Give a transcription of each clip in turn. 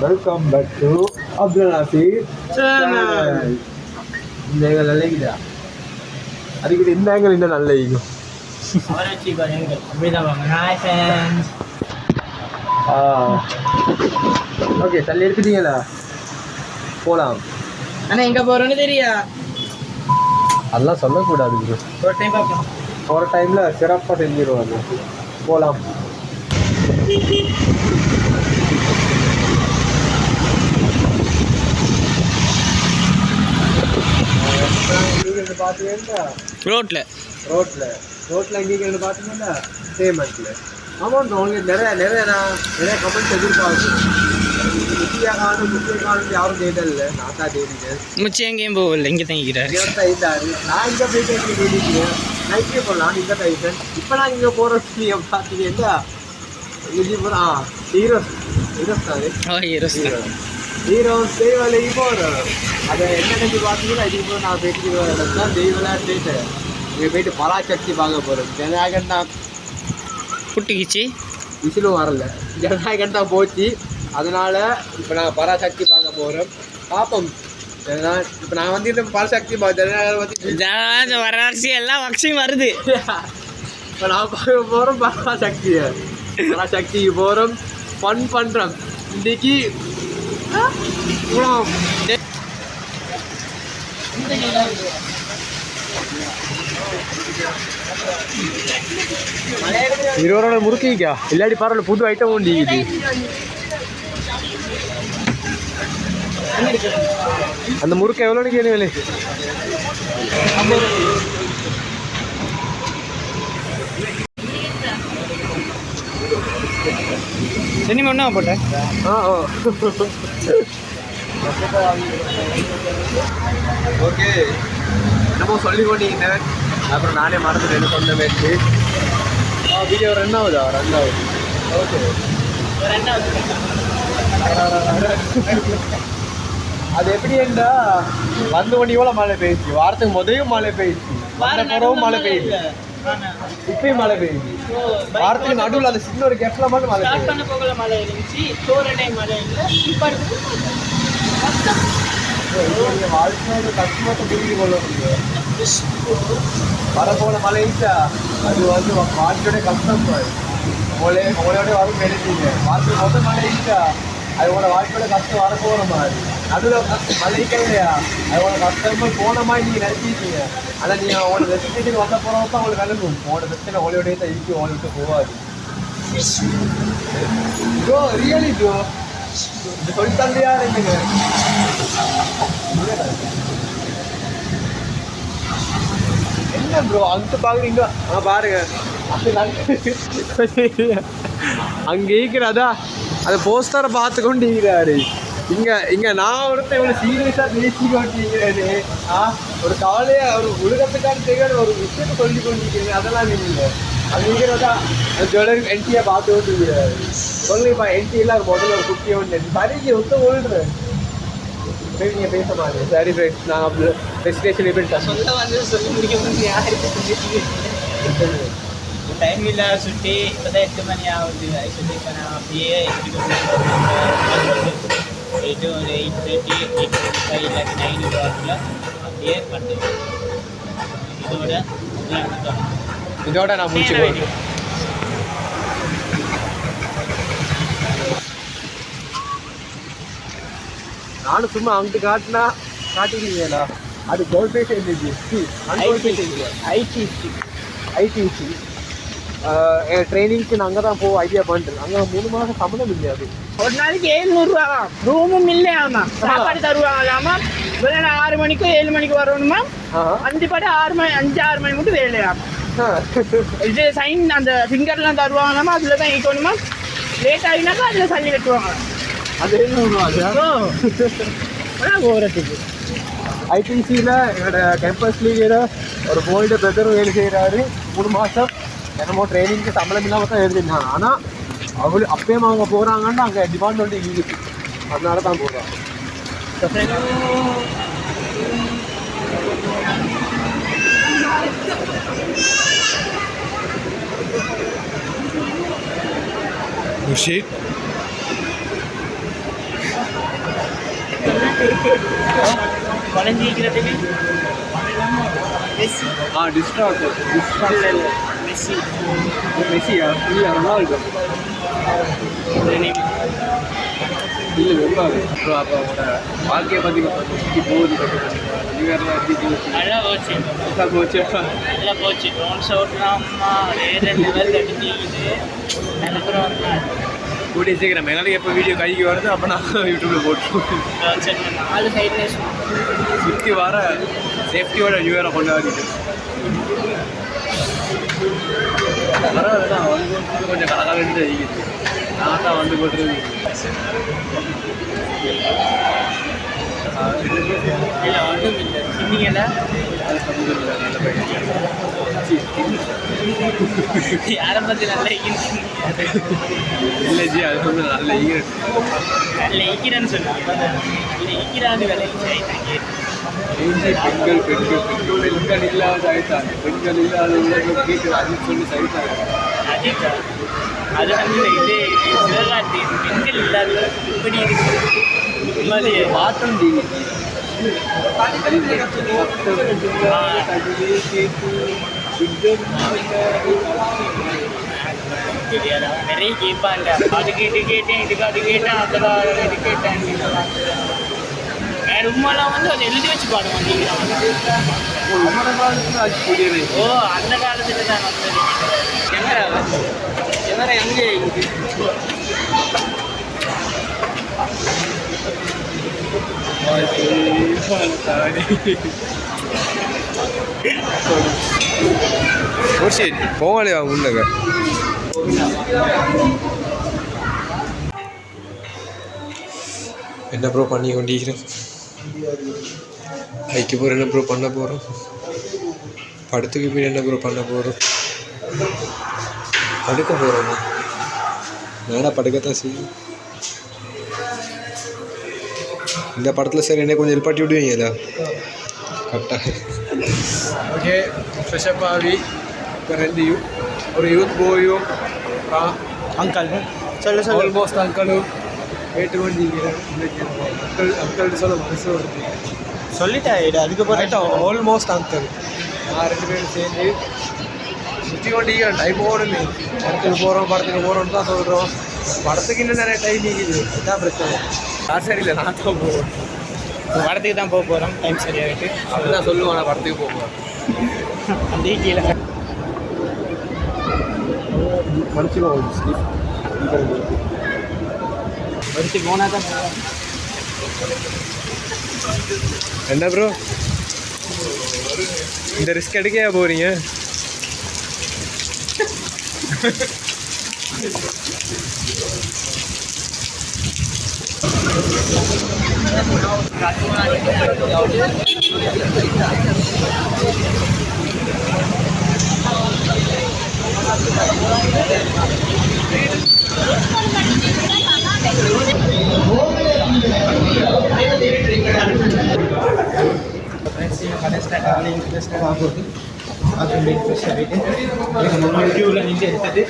Welcome back to Abdul Hafeez channel. இந்த angle நல்ல இருக்குதா? அதுக்கு இந்த ஆங்கிள் இன்னும் நல்ல இருக்கும். ஓகே, தள்ளி எடுத்துட்டீங்களா? போலாம். ஆனா எங்க போறோம்னு தெரியா? அதெல்லாம் சொல்லக்கூடாது ப்ரோ. ஒரு டைம் பார்ப்போம். ஒரு டைம்ல சிறப்பாக செஞ்சிருவாங்க. போலாம். பார்த்தீங்கன்னா ரோட்ல எங்கேயும் பார்த்தீங்கன்னா பேமெண்ட்ல அமௌண்ட் உங்களுக்கு நிறைய கமெண்ட்ஸ் எதிர்பார்க்கு. முக்கிய காலம் யாரும் தேடல. நான் தான் தேடிட்டேன். முச்சம் எங்கேயும் போகல, இங்கே தங்கிக்கிறாரு. நான் இங்கே போயிட்டு இங்கே தேடிக்கிறேன். நான் இங்கே போகலாம், இங்கே தைட்டேன். இப்போ நான் இங்கே போகிற பார்த்தீங்கன்னா ஹீரோஸ் தெய்வலைக்கு போகிறோம். அதை என்னென்னு பார்த்தீங்கன்னா இதுக்கு நான் போயிட்டு தான் தெய்வலாம் போயிட்டு இங்கே போயிட்டு பராசக்தி பார்க்க போகிறேன். ஜனநாயகன் தான் புட்டிக்கிச்சு, விசிலும் வரல. ஜனநாயகன் தான் போச்சு. அதனால் இப்போ நான் பராசக்தி பார்க்க போகிறோம். பார்ப்போம். இப்போ நான் வந்துட்டு பராசக்தி ஜனநாயகன் வந்து வராசி எல்லாம் வக்ஸையும் வருது. இப்போ நான் பார்க்க போகிறோம் பராசக்திக்கு போகிறோம். ஃபன் பண்ணுறோம் இன்றைக்கி. இருவரோட முறுக்கிக்கா இல்லாடி பரவாயில்ல, புது ஐட்டம் உண்டு. இது அந்த முறுக்கு எவ்வளோன்னு கேள்வி. சினிமா ஒன்றா போட்டேன். ஓகே, என்னமோ சொல்லி கொண்டீங்க. அப்புறம் நானே மறந்துட்டு என்ன சொன்ன மேட்ச்சு. வீடியோ ரன் ஆகுதா? ஓகே, அது எப்படி என்றா வந்து கொண்டியோட மழை பெய்யுச்சு. வாரத்துக்கு முதலையும் மழை பெய்யுச்சு, வாரத்தும் மழை பெய்யுது, இப்பயும் மழை பெய்யுது. வாரத்துக்கு நடுவில் அந்த சின்ன ஒரு கேப்ல மட்டும் மழை இருந்துச்சு. வாழ்க்கையோட கஷ்டத்தை புரிஞ்சு கொள்ள முடியும். வரப்போன மழைச்சா அது வந்து வாழ்க்கையோட கஷ்டம். உங்களோட வரும் நினைச்சீங்க. வாழ்க்கை மொத்தம் மழைச்சா அதோட வாழ்க்கையோட கஷ்டம் வரப்போன மாதிரி. நடுவில் மழைக்கலையா அதோட கஷ்டமா போன மாதிரி நீங்கள் நினைச்சிருக்கீங்க. ஆனால் நீங்கள் உங்களோட ரெசிடேஷன் வந்த போகிறப்ப அவங்களுக்கு விளங்கும். உங்களோட பிரச்சனை உங்களோடய தான் இருக்கு, உங்களுக்கு போகாது. ப்ரோ ரியலி ப்ரோ இது சொல்லித்தந்தையா இருந்துங்க. என்ன ப்ரோ அங்கே பார்க்குறீங்க? பாருங்க அங்கே இருக்கிறதா அந்த போஸ்டரை பார்த்து கொண்டு இருக்கிறாரு. இங்கே நான் ஒருத்தர் இவ்வளோ சீரியஸாக பேசி கொண்டிருக்கிறேன்னு ஒரு கவலையை ஒரு உலகத்துக்கான செய்கிற ஒரு விஷயத்தை சொல்லி கொண்டிருக்கிறேன். அதெல்லாம் நீங்கள் அது இருக்கிறதா ஜுவல்லரி என்டியை பார்த்து கொண்டு இருக்கிறாரு. சொல்லுப்பா என்டிஎல்லாம் முதல்ல ஒரு குட்டியை ஒன்று சரிக்கு ஒத்த ஓடுறேன். நீங்கள் பேச மாதிரி சரி ஃப்ரெண்ட்ஸ், நான் அப்படி டெஸ்டினேஷன் எப்படி சொல்ல வந்து சொல்லி முடிக்க முடியும். யாருக்கு டைம் இல்லை சுட்டி. இப்போ தான் 8 மணி ஆகுது. சுட்டி இப்போ நான் அப்படியே போயிட்டு ஒரு 8:30 8:45 இல்லாட்டி 9 வாரத்தில் அப்படியே பண்ணுறேன். இதோட நான் முடிச்சு நானும் சும்மா அங்கிட்டு காட்டிக்கிறீங்களா? அது கோல்ட் பேஸ் இருந்துச்சு. ஐடிசி என் ட்ரைனிங்க்கு நான் அங்கே தான் ஐடியா பண்ணுறேன். அங்கே 3 மாதம் சம்பளம் இல்லை. அது ஒரு நாளைக்கு 700 ரூமும் இல்லை. ஆமாம், சாப்பாடு தருவாங்களாமா. வேலை 6 மணிக்கு 7 மணிக்கு வரணுமா. அந்திப்பாடு 5-6 மணி மட்டும் வேலையாம். இது சைன் அந்த ஃபிங்கர்லாம் தருவாங்களாமா. அதில் தான் ஈக்கணுமா. லேட் ஆகினாக்கா அதில் சல்லி கட்டுவாங்க. அது போகிறதுக்கு ஐடிசியில் என்னோட கேம்பஸ்லேயே ஒரு கோல்டு பிரதரும் வேலை செய்கிறாரு. 3 மாதம் என்னமோ ட்ரைனிங்க்கு சம்பளம் இல்லாமல் தான் எழுதிருந்தாங்க. ஆனால் அப்பயும் அவங்க போகிறாங்கன்னா அங்கே டிமாண்ட் வந்து இருக்குது. அதனால தான் போடுறாங்க. வளைஞ்சிக்கிறதுக்கு மெஸ்ஸி டிஸ்ட்ராக்ட் மெஸ்ஸி மெஸ்ஸியா இல்லை ரொனால்டோ இல்லை வெவ்வாறு அப்போ அவங்களோட வாழ்க்கையை பற்றி சுற்றி போகுது நல்லா போச்சு போச்சு நல்லா போச்சு டோன் ஷவுட்லாம் வேறு லெவல் அடிச்சிக்குது அதுக்கப்புறம் கூடிய சீக்கிரம் எங்களுக்கு எப்போ வீடியோ கைக்கு வருது அப்போ நான் யூடியூப்பில் போட்டுருவோம் 4 சைடில் சுற்றி வர சேஃப்டியோட நியூ இயரை கொண்டாடிட்டு பரவாயில்ல வந்து கொஞ்சம் கலகலன்னு இருக்குது நான் தான் வந்து போட்டுருது இல்லை ஒன்றும் இல்லை சின்னிங்களா நல்ல பையன் ஆரம்பத்தில் நல்ல இல்லை ஜி அது வந்து நல்ல ஈரன் நல்ல ஈக்கிறேன்னு சொன்னாங்க இல்லை ஈக்கிறான்னு வேலை பெண்கள் பெண்கள் பெண்கள் பெண்கள் இல்லாத ஆயிட்டாங்க பெண்கள் இல்லாத உலகம் கேட்குது அதுன்னு சொல்லி சைட்டாங்க அது வந்து இது சிவகார்த்தி பெண்கள் இல்லாத இப்படி இருக்கு மாற்றம் நிறைய கேட்பாங்க அது கேட்டேன் இதுக்கு அது கேட்டேன் அதெல்லாம் இது கேட்டேன் உண்மைலாம் வந்து அதை எழுதி வச்சு பாடுவாங்க ஓ அந்த காலத்துல தான் வந்தது கேமரா எங்கே சரி போவாலே உண்டங்க என்ன ப்ரோ பண்ணி கொண்டிருக்கிறேன் ஹைக்கு போகிற என்ன ப்ரோ பண்ண போகிறோம் படத்துக்கு போய் என்ன ப்ரோ பண்ண போகிறோம் படுக்க போகிறோமா நானா படுக்கத்தான் செய்யும் இந்த படத்தில் சரி என்ன கொஞ்சம் எழுப்பாட்டி விடுவீங்களா கரெக்டாக ஓகே ஃப்ரெஷ்அப் ஆகி இப்போ ஒரு யூத் போயும் அங்கிள் சொல்ல ஆல்மோஸ்ட் அங்கிளும் கேட்டுக்கொண்டிருக்கிறேன் அங்கிள்கிட்ட சொல்ல மனசு வருது சொல்லிட்டேன் அதுக்கப்புறம் ஆல்மோஸ்ட் அங்கிள் நான் 2 பேரும் சேர்ந்து சுற்றி கொண்டிருக்கிறேன் டைம் ஓடுமே படத்துக்கு போகிறோம்னு தான் சொல்கிறோம் படத்துக்கு இன்னும் நிறைய டைம் இருக்குது அதுதான் பிரச்சனை சரியில்லை நான் தான் போவோம் படத்துக்கு தான் போக போகிறோம் டைம் சரியாகிட்டு அப்படிதான் சொல்லுவோம் நான் படத்துக்கு போவேன் அந்த கீழே மனுஷங்க படுத்து போனால் தான் என்ன ப்ரோ இந்த ரிஸ்க் எடுக்கையா போகிறீங்க ஆகுது க்யூவில் நின்று எடுத்தது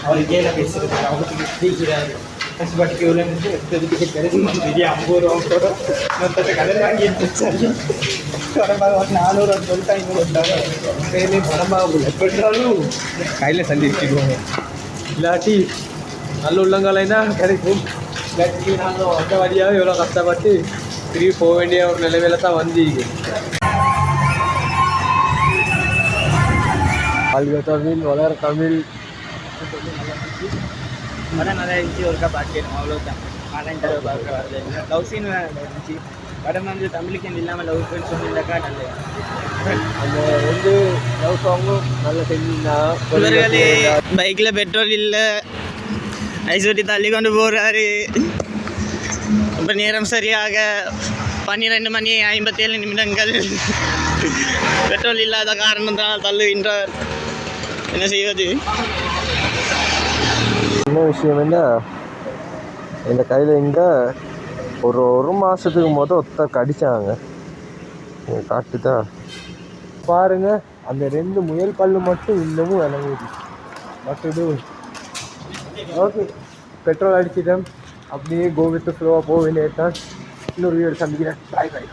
அவர் கேல பேசுகிறது அவருக்கு ஜெயிக்கிறாரு கஷ்டப்பட்டு க்யூவில் நின்று எடுத்தது டிக்கெட் கிடையாது பெரிய 50 ரூபா கூட மொத்தத்தை கடன் வாங்கி எடுத்துச்சாரு படமாக ஒரு 400 சொல்லிட்டு 500 வந்தாங்க ட்ரெயினே படமாக எப்படினாலும் கையில் சந்தி வச்சுக்குவோங்க இல்லாட்டி நல்ல உள்ளங்காலைன்னா கிடைக்கும் இல்லாட்டி நாங்கள் வந்த வழியாக எவ்வளோ கஷ்டப்பட்டு திரும்பி போக வேண்டிய ஒரு நிலைமையில தான் வந்தீங்க வாழ்க தமிழ் வளர தமிழ் படம் நல்லா இருந்துச்சு ஒருக்கா பார்க்கணும் அவ்வளோதான் ஆனால் தடவை பார்க்க வரல லவ் சீன் இருந்துச்சு படம் வந்து தமிழுக்கு இல்லாமல் லவ் பண்ணி சொல்லியிருந்தாக்கா நல்லது அந்த 2 லவ் சாங்கும் நல்லா செஞ்சுருந்தா பைக்கில் பெட்ரோல் இல்லை ஐசோட்டி தள்ளி கொண்டு போகிறாரு இப்போ நேரம் சரியாக 12:57 பெட்ரோல் இல்லாத காரணம் தான் தள்ளுகின்றார் என்ன செய்வது என்ன விஷயம் என்ன இந்த கையில் இங்கே ஒரு மாதத்துக்கு ஒருத்தர் கடிச்சாங்க காட்டுதா பாருங்க அந்த 2 முயல் பல்லு மட்டும் இன்னமும் விளங்குது மற்றது ஓகே பெட்ரோல் அடிச்சிட்டேன் அப்படியே கோவித்து ஸ்லோவாக போக வேண்டியதான் இன்னொரு வீடியோ சந்திக்கிறேன். பாய் பாய்.